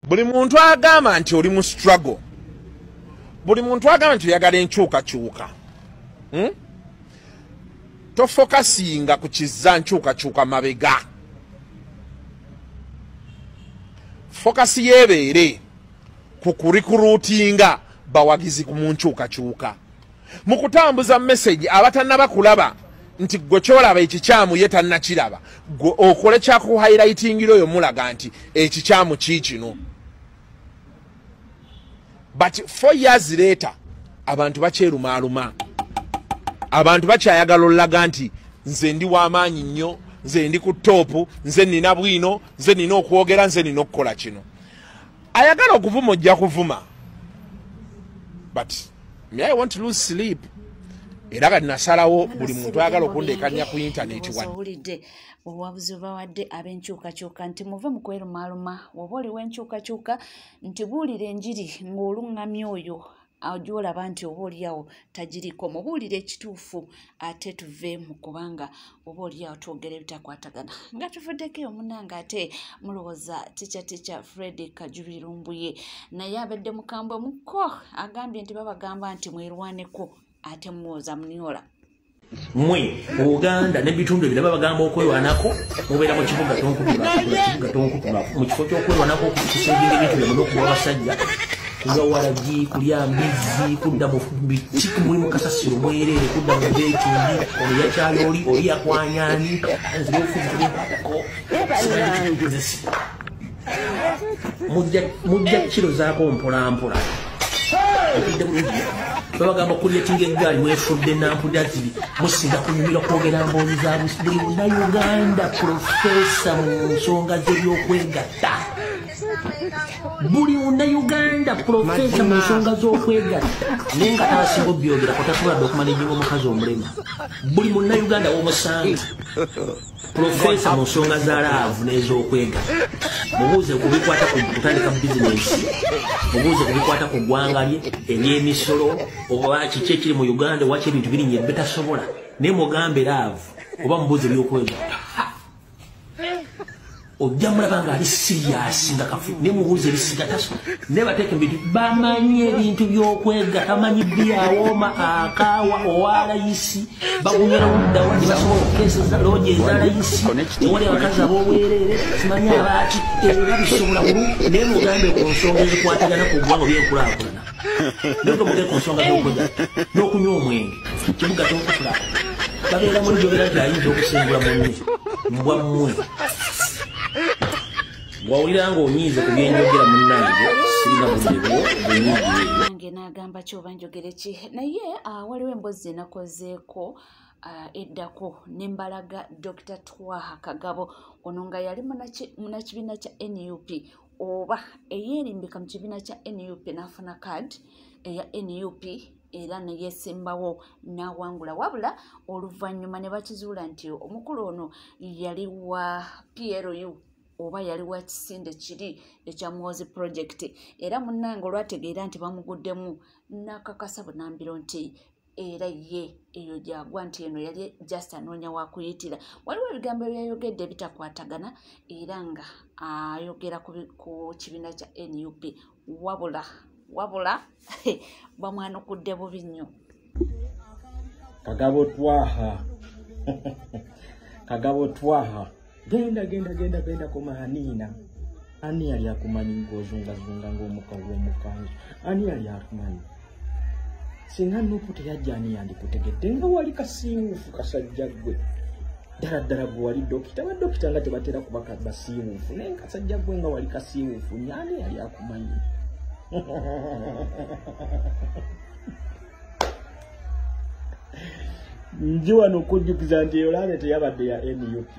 buli muntu agamba nti oli mu struggle, buli muntu agamba nti oyagala enkyukakyuka, tofokasinga ku kizza nkyukakyuka mabega. Fokasi yebeere ku kurikuruutinga bawagizi ku munkyukakyuka, mu kutambuza message abatannaba kulaba nti gwe kyolaba ekikyamu ye tannakiraba, gwe okole kyaku highlightingiro oyo mulaga nti ekikyamu kiikino. But 4 years later abantu bakyerumaaluma, abantu bakyayagala olaga nti nze ndi w'amaanyi nnyo, nze ndi ku topu, nze nina bwino, nze nina okwogera, nze nina okukola kino. Ayagala okuvuma ojja kuvuma, but me I want to lose sleep. Era kati nasalawo buli muntu ayagala okundekanya ku internet wulidde obuwabuzi bawadde ab'enkyukakyuka nti muve mu kwerumaaluma, woba oliwo enkyukakyuka nti buulira enjiri ng'oluŋŋamya oyo ajolaba nti oba oliawo tagiriko, mubuulire ekituufu ate tuve mu kubanga oba oliawo twogera ebitakwatagana. Nga tuvuddeko eyo munnange ate mulowooza tica Fred Kajubirumbuye naye abadde mukambwe muko agambye nti babagamba nti mwerwaneko ate muwoza munyola. Mwe Uganda n'ebitundu ebirala bagamba okwerwanako mubeera mu kibuga tonkutula mu kifo ky'okwerwanako okukisingira ebintu byamu n'okuba abasajja nga waragi kulya mbizi kudda mu bitiki muli mu kasasiro mwerere kudda mu beetundi oli yakyali oli yakwanyani nzire ofuko mujja kiro zaako mpolampola okudde bulungi babagamba kulyetinga eggaali mwefudde nampulira ziri musinga kunyumira kwogera mbooli za buli Munnayuganda profesa mu nsonga z'ebyokwegatta. Buli Munnayuganda profesa mu nsonga z'okwegatta naye nga tabasinga obyogera kotasobola okumanejinga omukazi omulema. Buli Munnayuganda w'omusanga profesa mu nsonga za laavu n'ez'okwegatta. Mubuuze kubikwata ku kutandika bizinesi, mubuuze kubikwata ku ggwanga lye eby'emisolo oba kiki ekiri mu Uganda waki ebintu birinnye bitasobola naye mugambe laavu oba mubuuze ebyokwegatta. Ojja mulaba nga ali siriyasi nga kafu ne mubuuze ebisigattaso ne bateeka ebintu bamanyi ebintu by'okwegatta, tamanyi byawooma akaawa owalayisi bagunywera muddawa ne basobola okukeeseza looje ezalayisi ewali abakazi ab'obwereere simanyi abaaki era bisobola bulungi naye mugambe ku nsonga ezikwatagana ku ggwanga by'enkulaakulana naye mugee ku nsonga z'okwegatta n'okunywa omwenge kibuga tonkutula babeera muri gyogera nti ayinza okusengula munne mbwa mmwe wawulira nga onyiize ku byenjogera munnange sirina budde nange n'agamba kyoba njogere ki naye waliwo emboozi enakozeeko eddako nembalaga Dr. Twaha Kagabo ono nga yali munakibiina kya NUP oba eyeerimbika mu kibiina kya NUP n'afuna kaadi eya NUP era ne yeesimbawo n'awangula, wabula oluvannyuma ne bakizuula nti omukulu ono yali wa PLU oba yali wa kisinde kiri ekya Muhoozi Project era munnange olwategeera nti bamuguddemu n'akakasa bunambiro nti era ye eyo gyagwa nti eno yali just anoonya wakuyitira. Waliwo ebigambo ebyayogedde ebitakwatagana era nga ayogera ku kibiina kya NUP wabula bamwanukudde bubi nnyo. Kagabo Twaha genda kumanina ani yali akumanyi ng'ozungazunga ng'omukazi w'omukanzu ani yali akumanyi singa Nuupu teyajja ani yandikutegedde nga wali kasiiwuufu kasajja gwe ddala gwe wali dokita badokita nga tebatera kuba basiiwuufu naye kasajja gwe nga wali kasiiwuufu ani yali akumanyi. Nji wano okujjukiza nti eyo laale teyabadde ya NUP.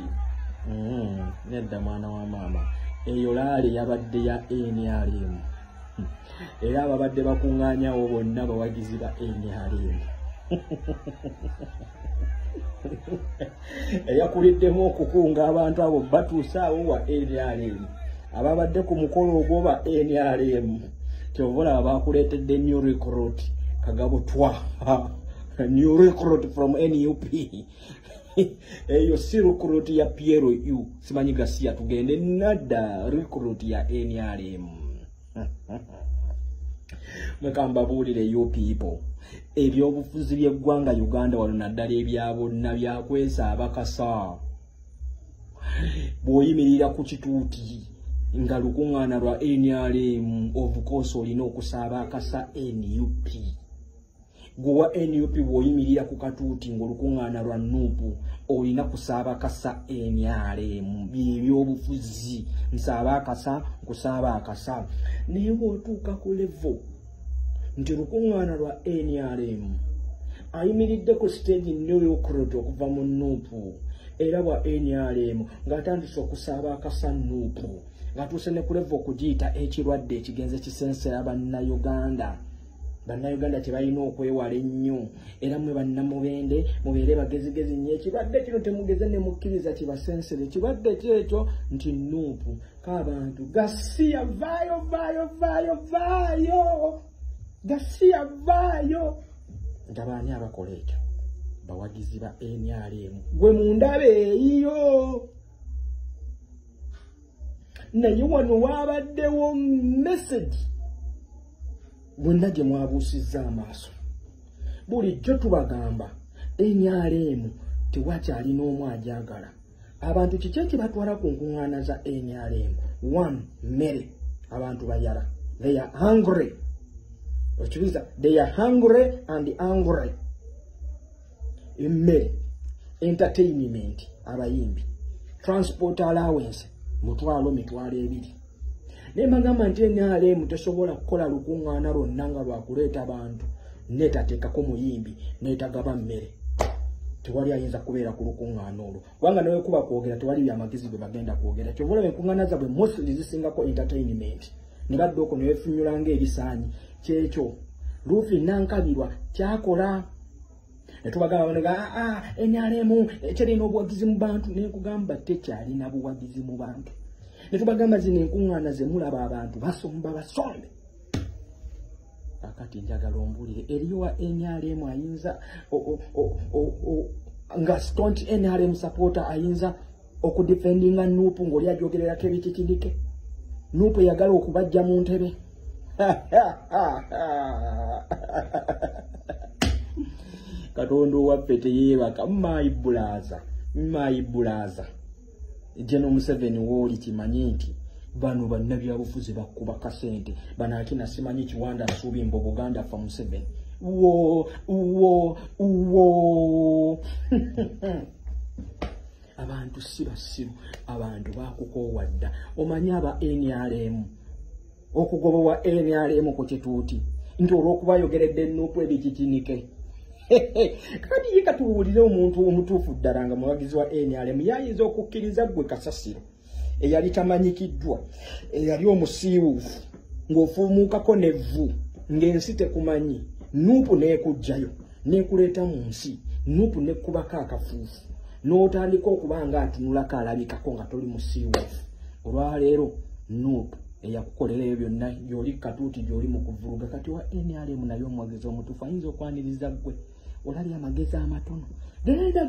Nedda mwana wa maama eyo laale yabadde ya NRM era ababadde bakuŋŋaanyawo bonna bawagizi ba NRM. Eyakuliddemu okukunga abantu abo batuuse awo wa NRM ababadde ku mukolo ogwo ba NRM kyobola bakuleetedde new recruit Kagabo Twaha new recruit from NUP. Eyo si recruit ya PLU simanyi gasiya tugende nadda recruit ya NRM. Mwekamba buulire you people. Ebyobufuzi by'eggwanga Uganda wano naddala ebya bonna byakwesa abakasa. Bw'oyimirira ku kituuti nga lukuŋŋaana lwa NRM of course olina okusaaba akasa NUP. Gwa NUP bw'oyimirira ku katuuti ng'olukuŋŋaana lwa NUP olina kusaaba akasa NRM. Byebyobufuzi nsaaba akasa nkusaaba akasa. Naye bw'otuuka ku level nti lukuŋŋaana lwa NRM ayimiridde ku stage n'ey'okurota okuva mu NUP era bwa NRM ng'atandise okusaaba akasa NUP ng'atuuse ne ku level okugiyita ekirwadde ekigenze kisensera bannayuganda. Bannayuganda tebalina okwewala ennyo era mwe bannamubende mubeere bagezigezi nnyo. Ekirwadde kino temugeze ne mukkiriza kibasensere. Ekirwadde kyekyo nti NUP k'abantu Gasiya vaayo vaayo vaayo vaayo Gasiya vaayo. Ndabaani abakola ekyo bawagizi ba NRM gwe mundaba eyiyo. Naye wano waabaddewo message bwonna gye mwabuusizza amaaso. Bulijjo tubagamba NRM tewakyali n'omu agyagala. Abantu kiki ekibatwala ku nkuŋŋaana za NRM? One, mmere. Abantu bayala. They are hungry. Okibiza, they are hungry and angry. Emmere, entertainment, abayimbi, transport allowance, mitwalo 200. Ne magamba nti NRM tesobola kukola lukuŋŋaana lwonna nga lwakuleeta bantu neetateekako muyimbi neetagaba mmere. Tewali ayinza kubeera ku lukuŋŋaana olwo. Wanga nawe kuba kwogera tewali byamagezi bye bagenda kwogera. Kyobola enkuŋŋaana zaabwe mostly zisingako entertainment. Ne badde okwo ne beefunyulanga ebisaanyi. Kyekyo Luufi Nankabirwa kyakola. Ne tubagamba banega NRM terina obuwagizi mu bantu. Ne nkugamba tekyalina buwagizi mu bantu. Ne tubagamba zino enkuŋŋaana ze mulaba abantu basomba basombe. Akati njagala ombulire eriyo wa NRM ayinza nga staunch NRM supporter ayinza okudefendinga NUP ng'oli ajogererako ebikikirike. NUP yagala okubajja mu ntebe. Katonda owaffe teyeebaka. My brother General Museveni wooli kimanyi nti bano bannabyabufuzi bakuba kasente. Bano akina simanyi Kiwanda Nsuubi mbo Buganda fa Museveni. Abantu si basiru. Abantu bakukoowadda. Omanyi aba NRM okugobowa NRM ku kituuti nti olw'okuba ayogeredde NUP ebikikinike. Kati ye katuwulire omuntu omutuufu ddala nga muwagizi wa NRM yayinza okukkiriza gwe Kasasiro eyali tamanyikiddwa eyali omusiiwuufu ng'ofumuukako n'evvu ng'ensi tekumanyi NUP n'ekugjayo n'ekuleeta mu nsi NUP n'ekkubako akafuufu n'otandika okuba nga atunulako alabikako nga toli musiiwuufu. Olwaleero NUP eyakukolera ebyo byonna gy'oli katuuti gy'oli mu kuvuruga. Kati wa NRM naye omuwagizi omutuufu ayinza okwaniriza gwe olali amagezi amatono. Genda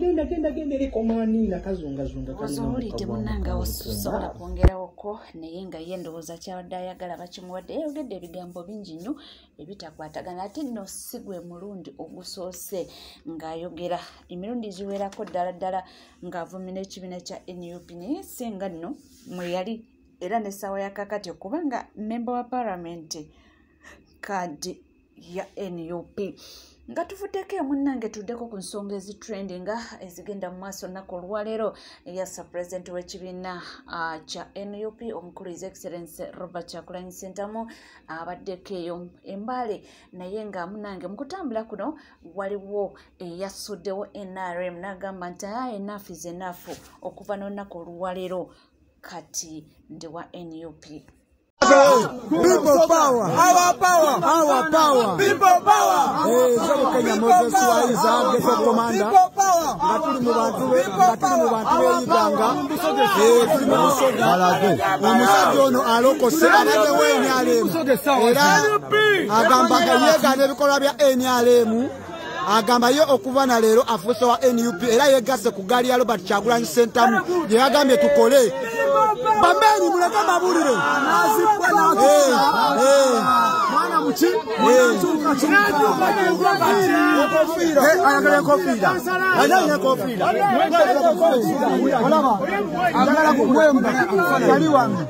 erikomaaniina kazungazunga ozowulidde munnanga osobola kwongerawoko naye nga ye ndowooza kyabadde ayagala bakimuwadde. Yayogedde ebigambo bingi nnyo ebitakwatagana ate nno si gwe mulundi ogusoose ng'ayogera. Emirundi giwerako ddala ng'avumira ekibiina kya NUP naye singa nno mwe yali era n'essaawa ya kakati okuba nga member wa parliament kadi ya NUP. Nga tuvuddeko munnange tuddeko ku nsonga ezitrendinga ezigenda mu maaso nnaku olwaleero eyassa president w'ekibiina kya NUP omukulu His Excellency Robert Kyagulanyi Ssentamu abaddeko eyo Mbale. Naye nga munnange mu kutambula kuno waliwo eyasuddewo NRM n'agamba nti enough is enough okuva n'olunaku olwaleero kati ndi wa NUP. People power, our power, our power, people power. Sabu Kenya Moses Waiza, Ghetto Commander. People power, batuli mu bantu b'Uganda. Tuli mu Busoga. Omusajja ono alokose abadde w'NRM. Era agamba yeegaana ebikolwa bya NRM. Agamba ye okuva na leero afuuse wa NUP era yeegasse ku gaali ya Robert Kyagulanyi Ssentamu gye yagambye tukole. Bambeni muleke mabulire. kuchi ayagala enkofiira ayagala enkofiira olaba agala kukwemba yali wange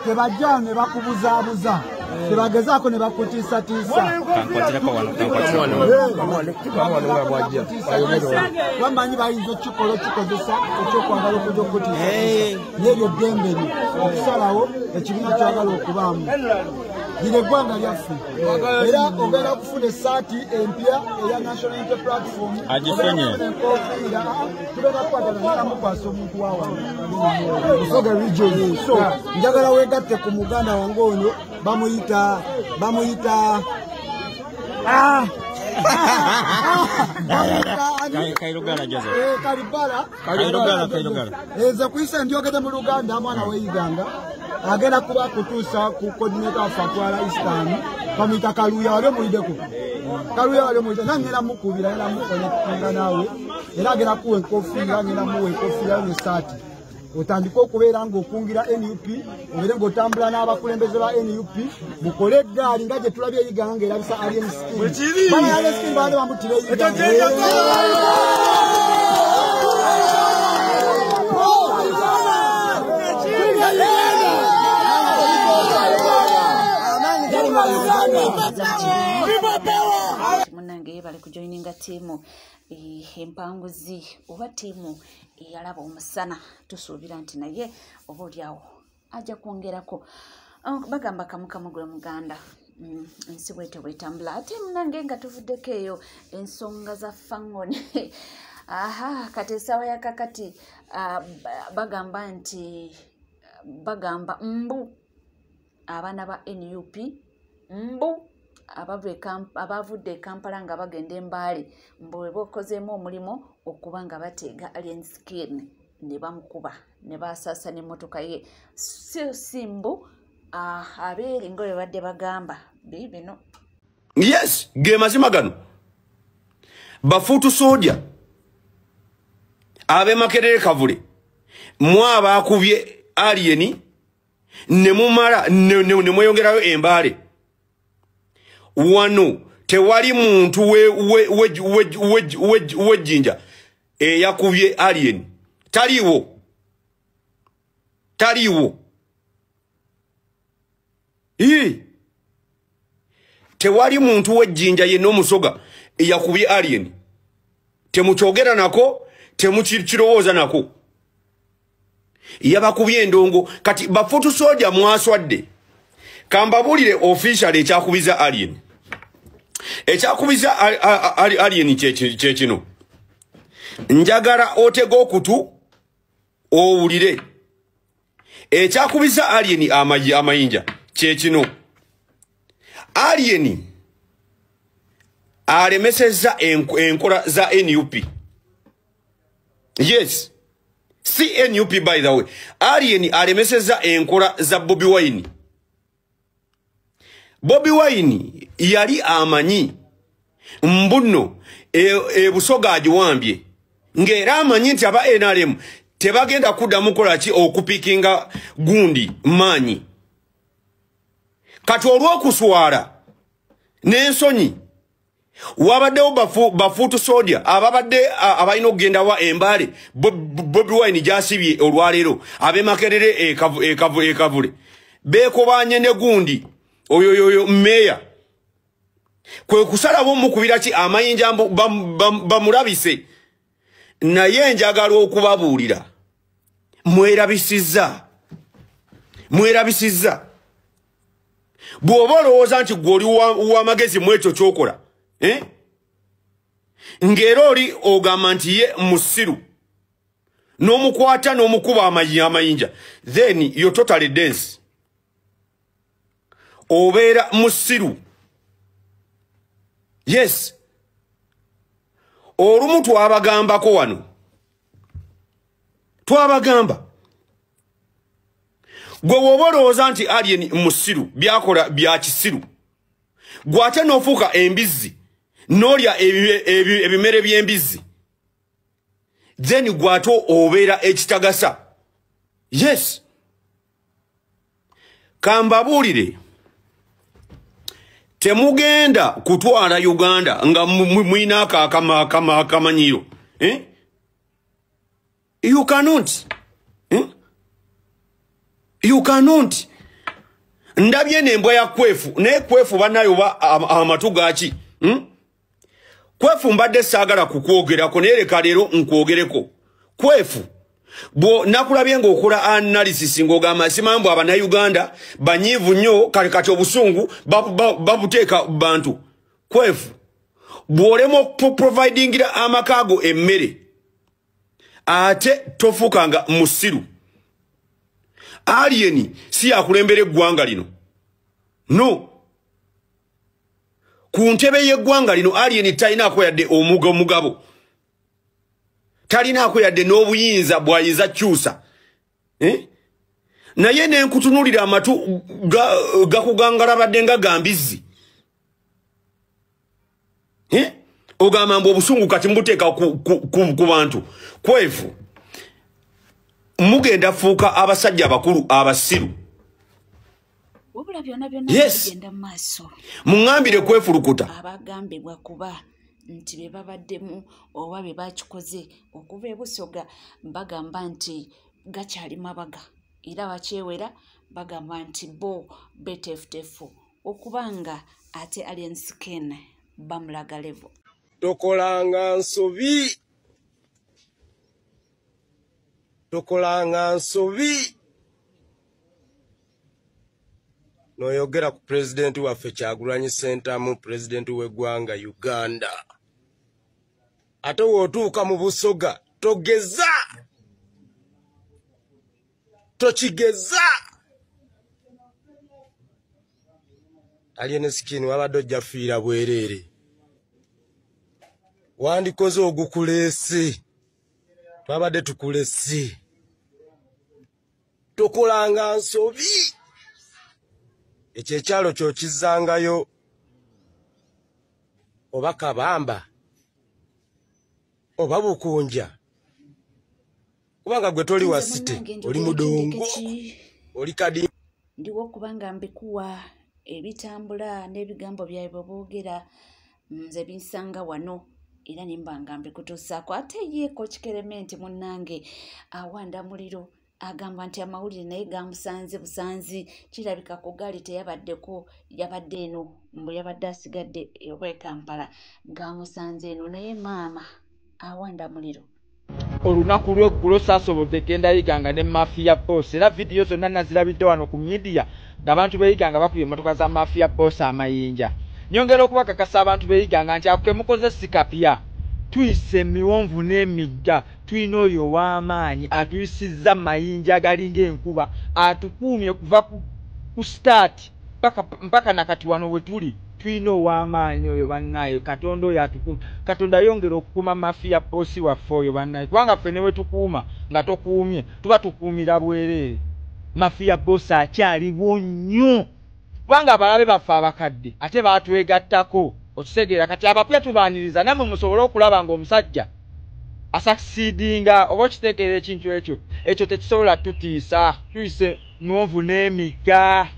tebajja ne bakubuzaabuza tebagezaako ne bakutiisatiisa bamanyi bayinza okikozesa ekyokwagala okujja okutiisa n'eryo ddembe lyo okusalawo ekibiina kyagala okubaamu lino eggwanga lyaffe era ogenda kufuna essaati empya eya National Unity Platform enkofiira tugenda kukwatana namukwasa omuntu wawange region so njagala weegatte ku muganda wange ono bamuyita Kairugala Joseph. Kairugala. Eza kuisa njogede mu Luganda mwana weiganga. Agenda kuba kutusa ku coordinator fatwala Eastern. Pamita Kaluya wale muideko. Kaluya wale muideko. Nangera mukubira era mukonektinga nawe. Era agenda kuwe enkofiira agenda muwe enkofiira ne start. Otandika okubeera ng'okungira NUP obere ng'otambula n'abakulembeze ba NUP mukole eggaali nga gye tulabye eyiganga ng'erabisa alien scheme bana alien scheme baali bamutira munange bali kujoininga tiimu empanguzi oba tiimu yalaba omusana tusuubira nti naye oba olyawo ajja kwongerako bagamba kamukamugula muganda ensi bwete bwetambula ate munange nga tuvuddeko eyo ensonga za fangoni kati essaawa yakakati bagamba nti mbu abaana ba NUP mbu abavudde Kampala nga bagenda Embaale mbu bwe bakozeemu omulimu okuba nga bateega alien skin ne bamukuba ne basaasa n'emmotoka ye simbu abeeri nga bwe badde bagamba bino. Yes, ge mazima gano bafuutu soja abe Makerere Kavule mwaba akubye alien ne mumala ne mweyongerayo Embaale wano tewali muntu wejjinja yakubye alien taliwo tewali muntu wejjinja yenna omusoga yakubye alien temukyogera nako temukirowooza nako yabakubye endongo kati bafutu soja mwaswadde kambabulire official ekyakubiza alien kyekino njagala otega okutu owulire ekyakubiza alien amayinja kyekino alien alemeseza enkola za NUP. Yes, si NUP by the way. Alien alemeseza enkola za Bobi Wine. Bobi Wine yali amanyi mbuno busoga ajiwambye ngera amanyi nti aba NRM tebagenda kuddamu kola ki okupikinga gundi manyi kati olw'okuswala n'ensonyi wabaddewo bafuutu soja ababadde abalina okugenda wa Embaale Bobi Wine gyasibye olwaleero abe Makerere ekavule beekobanye ne gundi oyo meya kwe kusalawo mukubira ki amayinja bamulabise naye njagala okubabuulira mwerabisizza bw'oba olowooza nti gwe oli w'amagezi mu ekyo ky'okola ng'era oli ogamba nti ye musiru n'omukwata n'omukuba amayinja then you're totally dense obeera musiru. Yes, olumu twabagambako wano twabagamba gwe woba olowooza nti alien musiru byakola bya kisiru gwe ate n'ofuuka embizzi n'olya ebimere by'embizzi then gwe ate obeera ekitagasa. Yes, kambabuulire temugenda kutwala Uganda nga mwina akamanyiiro. You cannot. You cannot. Ndabye nembwa ya Kwefu. Ne Kwefu banayo amatu gaki. Kwefu mbadde saagala kukwogerako naye leka leero nkwogereko. Kwefu bwo nakulabye ng'okola analysis ng'ogamba simambu Abannayuganda banyiivu nnyo kati obusungu babuteeka bantu. Kwefu bw'olema providingira amakaago emmere ate tofuukanga musiru. Alien si yakulembera eggwanga lino. No. Ku ntebe y'eggwanga lino alien talinaako yadde omugabo. Talinaako yadde n'obuyinza bw'ayinza kyusa. Naye ne nkutunuulira amatu gakugangalabadde nga gambizi. Ogamba mbu obusungu kati mbuteeka ku bantu. Kwefu mugenda fuuka abasajja abakulu abasiru. Wabula byonna bigenda maaso. Muŋŋambire kwefulukuta. Abagambibwa kuba nti be babaddemu oba be bakikoze okuva e Busoga bagamba nti gakyali mabaga era bakyewera bagamba nti bo betefutefu okubanga ate alien skin bamulaga level. Tokolanga nsobi. Tokolanga nsobi. Noyogera ku president waffe Kyagulanyi Ssentamu, president w'eggwanga Uganda. Ate wootuuka mu Busoga togeza. Tokigeza. Alien skin wabadde ojja fiira bwereere. Wandikoze ogukuleese. Twabadde tukulese. Tokolanga nsobi. Ekyo ekyalo ky'okizangayo oba Kabamba oba Bukunja. Kubanga gwe toli wa site, oli mudongo, oli kadi. Ndiwo kubanga mbikuwa ebitambula n'ebigambo byabwe boogera nze binsanga wano era nimbanga mbikutuusaako. Ate ye Coach Clement munnange awanda muliro agamba nti amawulire naye gamusanze busanzi kirabika ku gaali teyabaddeko yabadde eno mbu yabadde asigadde ewe Kampala gamusanze eno naye maama awanda muliro. Olunaku lw'eggulo saasobodde genda yiganga ne Mafia Boss era vidiyo zonna nazirabidde wano ku media ng'abantu beeyiganga bakubye emmotoka za Mafia Boss amayinja. Nyongera okubakakasa abantu beeyiganga nti ako kemukoze sikapya tuyise emiwonvu n'emigga tuyina oyo w'amaanyi atuyisizza mayinja agalinga enkuba atukuumye kuva ku start mpaka nakati wano we tuli tuyina ow'amaanyi oyo bannaye Katonda oyo atukuuma. Katonda yongera okukuuma Mafia Boss waffe oyo bannaye kubanga ffe ne we tukuuma nga tokuumye tuba tukuumira bwereere. Mafia Boss akyaliwo nnyo kubanga abalabe baffe abakadde ate baatwegattako otusegeera kati abapya tubaaniriza nammwe musobole okulaba ng'omusajja asakisiidinga oba okitegeera ekintu ekyo tekisobola tutiisa tuyise miwonvu n'emigga.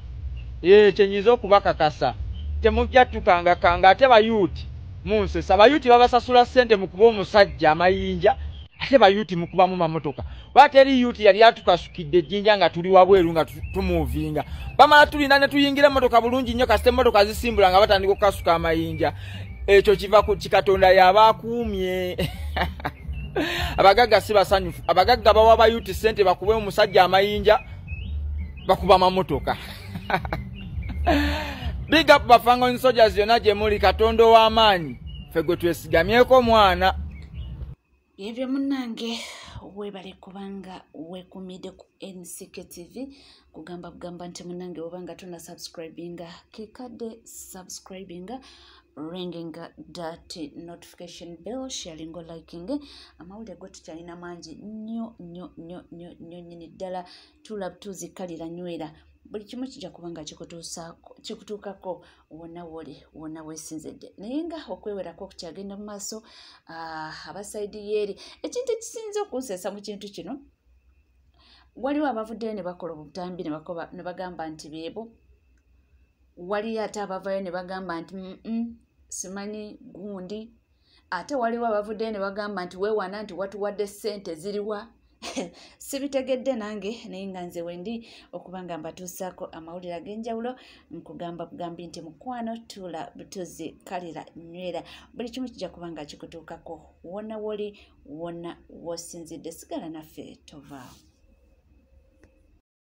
Kyenyiza okubakakasa temujja tukangakanga ate bayuuti munsesa. Bayuuti babasasula ssente mu kuba omusajja amayinja ate bayuuti mu kubamu mamotoka. Bwate eri yuuti yali atukasukidde ejjinja nga tuli wabweru nga tumuuvinga. Bamala tulina ne tuyingira emmotoka bulungi nnyo kasite emmotoka zisimbula nga batandika okukasuka amayinja. Ekyo kiva ku Katonda y'abaakuumye. Abagagga si basanyufu. Abagagga bawa bayuuti ssente bakube omusajja amayinja bakuba mamotoka. Big up Bafango Soldiers yonna gye muli Katonda w'amaanyi ffe gwe twesigamyeko mwana. Ebyo munnange webale kubanga wekumide ku NCK TV kugamba bugamba nti munnange obanga tuna subscribinga kikadde subscribinga ringing that notification bell sharing liking amawulire go tukyalina mangi nnyo nyini ddala tulab tuzikalira nywera buli kimu kijja kubanga kikutuukako wonna woli wonna weesinzedde naye nga okwewerako kukyagenda mu maaso abasaidi yeeri ekintu ekisinza okunseesa mu kintu kino waliwo abavuddeyo ne bakola obutambi ne bagamba nti beebo waliyo ate abavayo ne bagamba nti simanyi gundi, ate waliwo abavuddeyo ne bagamba nti weewana nti watuwadde ssente ziriwa. Sibitegedde nange naye nga nze wendi okuba nga mbatuusaako amawulire ag'enjawulo nkugamba bugambi nti mukwano tuula butuzi kalira nywera buli kimu kijja kuba nga kikutuukako wonna woli wonna wosinzidde sigala naffe tovaawo.